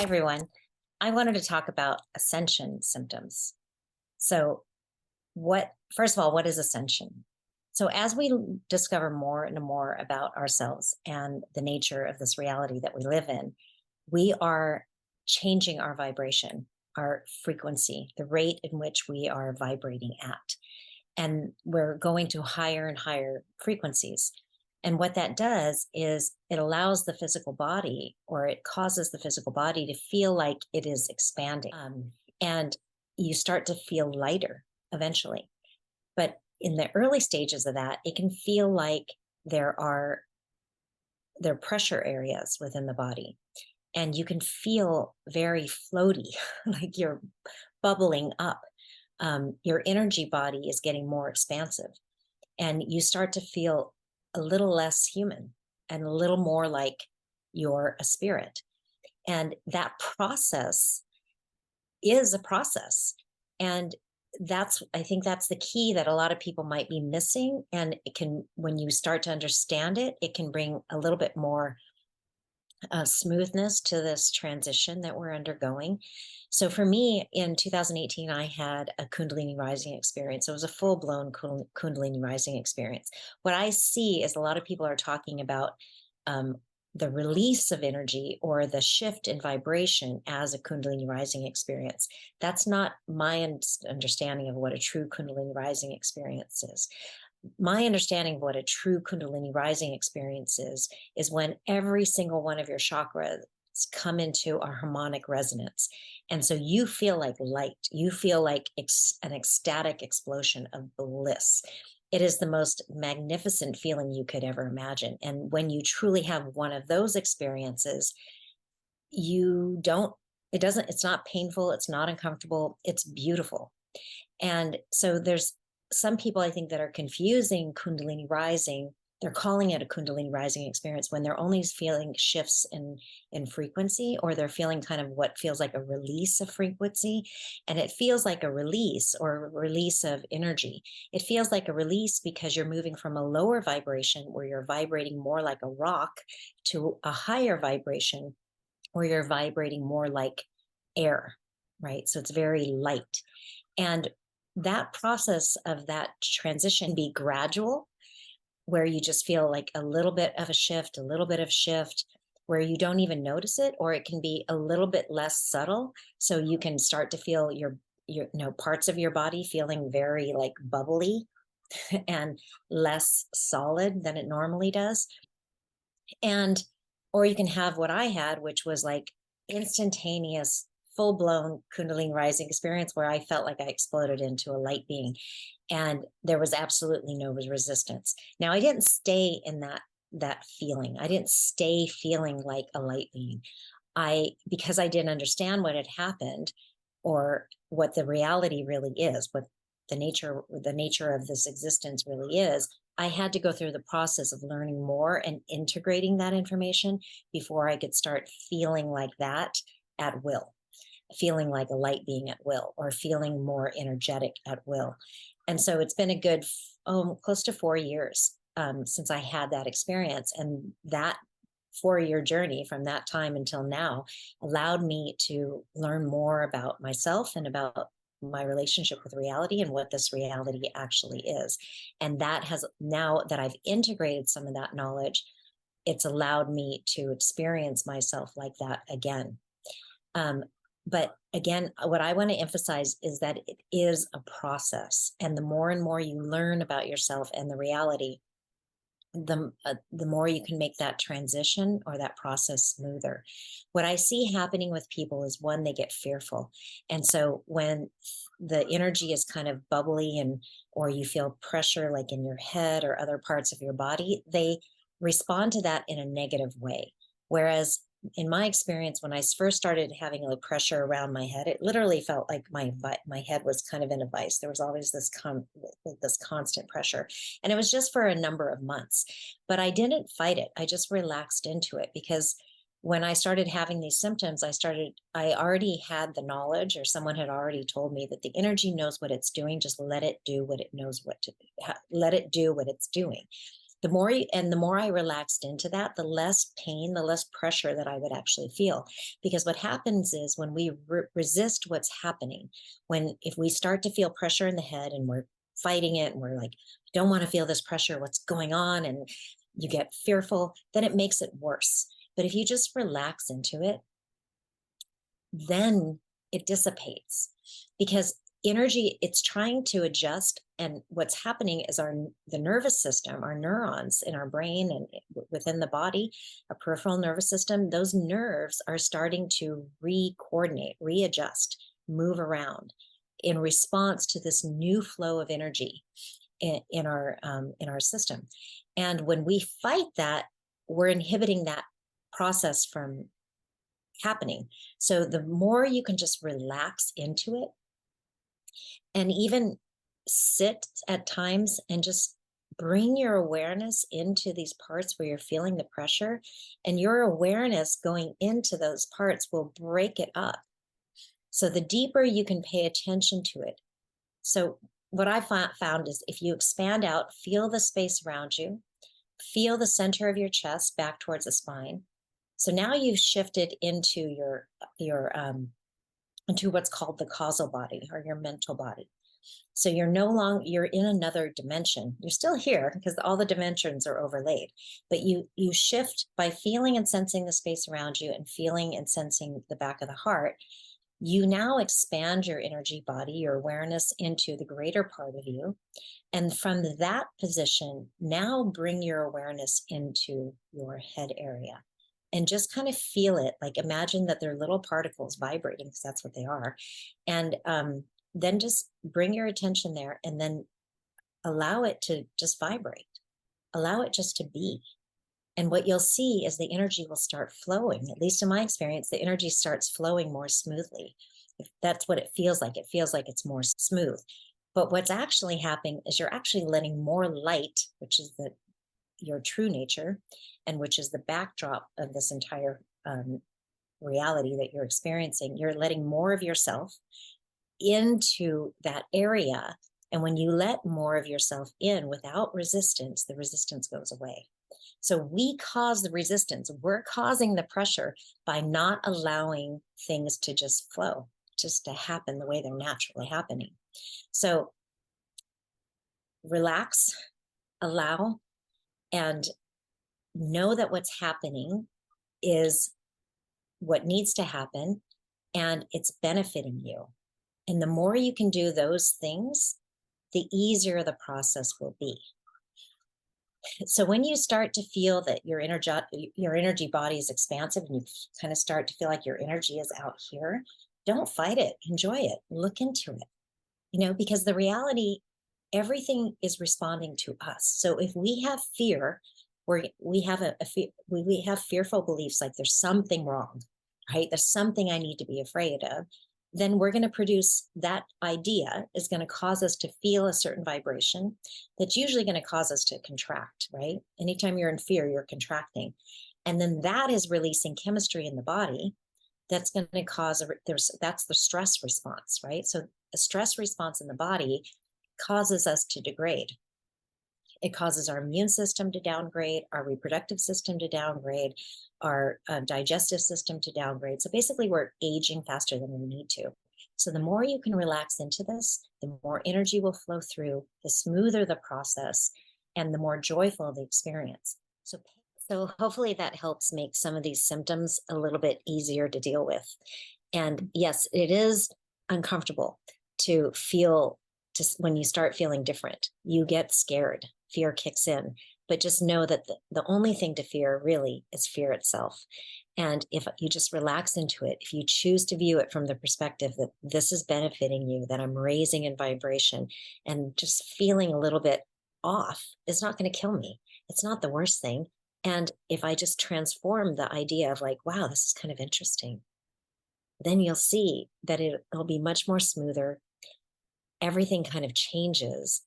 everyone. I wanted to talk about ascension symptoms. So, first of all, what is ascension? So, as we discover more and more about ourselves and the nature of this reality that we live in, we are changing our vibration, our frequency, the rate in which we are vibrating at. And we're going to higher and higher frequencies. And what that does is it allows the physical body, or it causes the physical body to feel like it is expanding. And you start to feel lighter eventually. But in the early stages of that, it can feel like there are pressure areas within the body. And you can feel very floaty, like you're bubbling up. Your energy body is getting more expansive. And you start to feel a little less human and a little more like you're a spirit. And that process is a process. And I think that's the key that a lot of people might be missing. And when you start to understand it, it can bring a little bit more smoothness to this transition that we're undergoing. So for me, in 2018, I had a Kundalini rising experience. It was a full-blown Kundalini rising experience. What I see is a lot of people are talking about the release of energy or the shift in vibration as a Kundalini rising experience. That's not my understanding of what a true Kundalini rising experience is. My understanding of what a true Kundalini rising experience is when every single one of your chakras come into a harmonic resonance. And so you feel like light, you feel like an ecstatic explosion of bliss. It is the most magnificent feeling you could ever imagine. And when you truly have one of those experiences, it's not painful, it's not uncomfortable, it's beautiful. And so there's some people, I think, that are confusing Kundalini rising. They're calling it a Kundalini rising experience when they're only feeling shifts in frequency, or they're feeling kind of what feels like a release of frequency. And it feels like a release, or a release of energy. It feels like a release because you're moving from a lower vibration where you're vibrating more like a rock to a higher vibration where you're vibrating more like air, right? So it's very light. And that process of that transition be gradual, where you just feel like a little bit of a shift, where you don't even notice it, or it can be a little bit less subtle. So you can start to feel your parts of your body feeling very like bubbly and less solid than it normally does. Or you can have what I had, which was like instantaneous, full-blown Kundalini rising experience where I felt like I exploded into a light being, and there was absolutely no resistance. Now, I didn't stay in that feeling. I didn't stay feeling like a light being. Because I didn't understand what had happened, or what the reality really is, what the nature of this existence really is. I had to go through the process of learning more and integrating that information before I could start feeling like that at will, feeling like a light being at will, or feeling more energetic at will. And so it's been a good close to 4 years since I had that experience. And that 4-year journey from that time until now allowed me to learn more about myself and about my relationship with reality and what this reality actually is. And that has, now that I've integrated some of that knowledge, it's allowed me to experience myself like that again. But again, what I want to emphasize is that it is a process. And the more and more you learn about yourself and the reality, the more you can make that transition or that process smoother. What I see happening with people is, one, they get fearful. And so when the energy is kind of bubbly, or you feel pressure like in your head or other parts of your body, they respond to that in a negative way. Whereas in my experience, when I first started having like pressure around my head, it literally felt like my head was kind of in a vice. There was always this constant pressure, and it was just for a number of months. But I didn't fight it. I just relaxed into it, because when I started having these symptoms, I already had the knowledge, or someone had already told me that the energy knows what it's doing. Just let it do what it knows let it do what it's doing. the more I relaxed into that, the less pain, the less pressure that I would actually feel. Because what happens is when we resist what's happening, if we start to feel pressure in the head and we're fighting it and we're like, don't want to feel this pressure, what's going on? And you get fearful, then it makes it worse. But if you just relax into it, then it dissipates, because energy, it's trying to adjust. And what's happening is the nervous system, our neurons in our brain and within the body, our peripheral nervous system, those nerves are starting to coordinate, readjust, move around in response to this new flow of energy in our system. And when we fight that, we're inhibiting that process from happening. So the more you can just relax into it, and even sit at times and just bring your awareness into these parts where you're feeling the pressure, and your awareness going into those parts will break it up. So the deeper you can pay attention to it. So what I found is if you expand out, feel the space around you, feel the center of your chest back towards the spine. So now you've shifted into your into what's called the causal body, or your mental body. So you're in another dimension. You're still here because all the dimensions are overlaid, but you shift by feeling and sensing the space around you and feeling and sensing the back of the heart. You now expand your energy body, your awareness, into the greater part of you. And from that position, now bring your awareness into your head area and just kind of feel it. Like imagine that they're little particles vibrating, because that's what they are. And then just bring your attention there and then allow it to just vibrate. Allow it just to be. And what you'll see is the energy will start flowing. At least in my experience, the energy starts flowing more smoothly. If that's what it feels like. It feels like it's more smooth. But what's actually happening is you're actually letting more light, which is your true nature, and which is the backdrop of this entire reality that you're experiencing. You're letting more of yourself into that area. And when you let more of yourself in without resistance, the resistance goes away. So we cause the resistance. We're causing the pressure by not allowing things to just flow, just to happen the way they're naturally happening. So relax, allow, and know that what's happening is what needs to happen, and it's benefiting you. And the more you can do those things, the easier the process will be. So when you start to feel that your energy body is expansive, and you kind of start to feel like your energy is out here, don't fight it. Enjoy it. Look into it. Because the reality, everything is responding to us. So if we have fear, we have fearful beliefs, like there's something wrong, right? There's something I need to be afraid of. Then we're going to produce, that idea is going to cause us to feel a certain vibration that's usually going to cause us to contract, right? Anytime you're in fear, you're contracting. And then that is releasing chemistry in the body that's going to cause, that's the stress response, right? So a stress response in the body causes us to degrade. It causes our immune system to downgrade, our reproductive system to downgrade, our digestive system to downgrade. So basically we're aging faster than we need to. So the more you can relax into this, the more energy will flow through, the smoother the process, and the more joyful the experience. So hopefully that helps make some of these symptoms a little bit easier to deal with. And yes, it is uncomfortable to feel, just when you start feeling different, you get scared. Fear kicks in, but just know that the only thing to fear really is fear itself. And if you just relax into it, if you choose to view it from the perspective that this is benefiting you, that I'm raising in vibration, and just feeling a little bit off, it's not going to kill me. It's not the worst thing. And if I just transform the idea of like, wow, this is kind of interesting, then you'll see that it'll be much more smoother. Everything kind of changes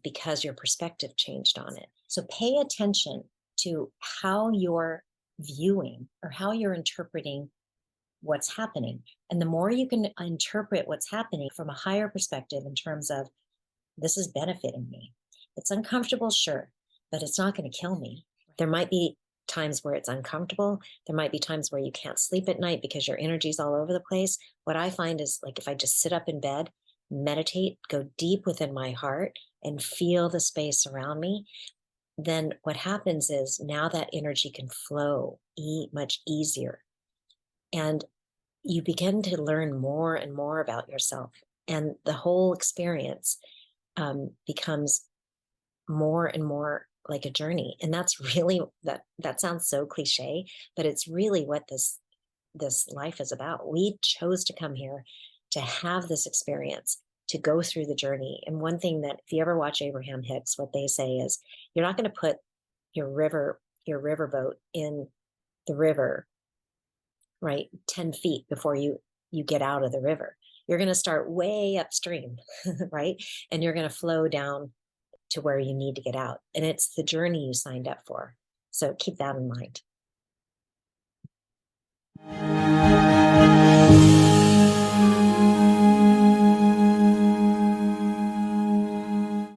because your perspective changed on it. So pay attention to how you're viewing or how you're interpreting what's happening. And the more you can interpret what's happening from a higher perspective in terms of, this is benefiting me. It's uncomfortable, sure, but it's not going to kill me. There might be times where it's uncomfortable. There might be times where you can't sleep at night because your energy's all over the place. What I find is like if I just sit up in bed, meditate, go deep within my heart and feel the space around me, then what happens is now that energy can flow much easier. And you begin to learn more and more about yourself. And the whole experience becomes more and more like a journey. And that's really that sounds so cliche, but it's really what this life is about. We chose to come here to have this experience, to go through the journey. And one thing that if you ever watch Abraham Hicks, what they say is you're not going to put your riverboat in the river, right, 10 feet before you get out of the river. You're going to start way upstream, right? And you're going to flow down to where you need to get out. And it's the journey you signed up for. So keep that in mind.